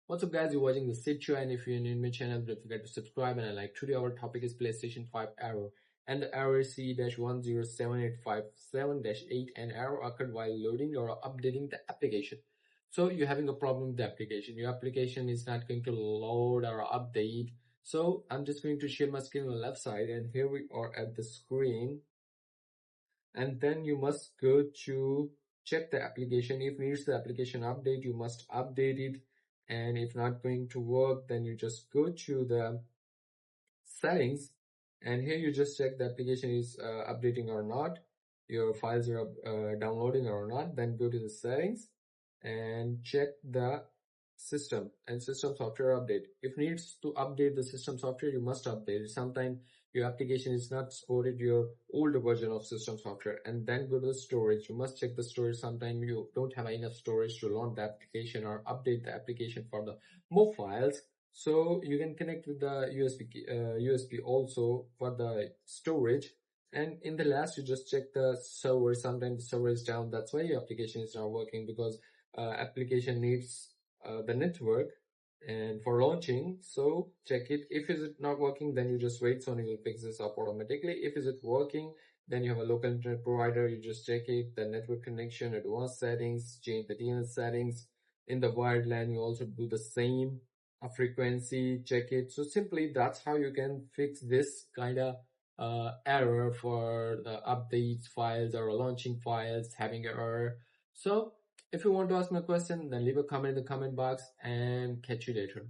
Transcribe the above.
What's up guys, you're watching the Sid Show, and if you're new in my channel, don't forget to subscribe. And today our topic is PlayStation 5 error, and the error is CE-107857-8. An error occurred while loading or updating the application. So you're having a problem with the application. Your application is not going to load or update. So I'm just going to share my screen on the left side, and here we are at the screen. And then you must go to check the application. If needs the application update, you must update it. And if not going to work, then you just go to the settings, and here you just check the application is updating or not, your files are downloading or not. Then go to the settings and check the system and system software update. If needs to update the system software, you must update it. Sometimes your application is not supported your older version of system software. And then go to the storage. You must check the storage. Sometimes you don't have enough storage to launch the application or update the application for the more files. So you can connect with the USB also for the storage. And in the last, you just check the server. Sometimes the server is down. That's why your application is not working, because application needs the network and for launching. So check it. If is it not working, then you just wait. Sony will fix this up automatically. If is it working, then you have a local internet provider. You just check it, the network connection, advanced settings, change the DNS settings. In the wired LAN, you also do the same. A frequency, check it. So simply that's how you can fix this kind of error for the updates files or launching files having error. So if you want to ask me a question, then leave a comment in the comment box, and catch you later.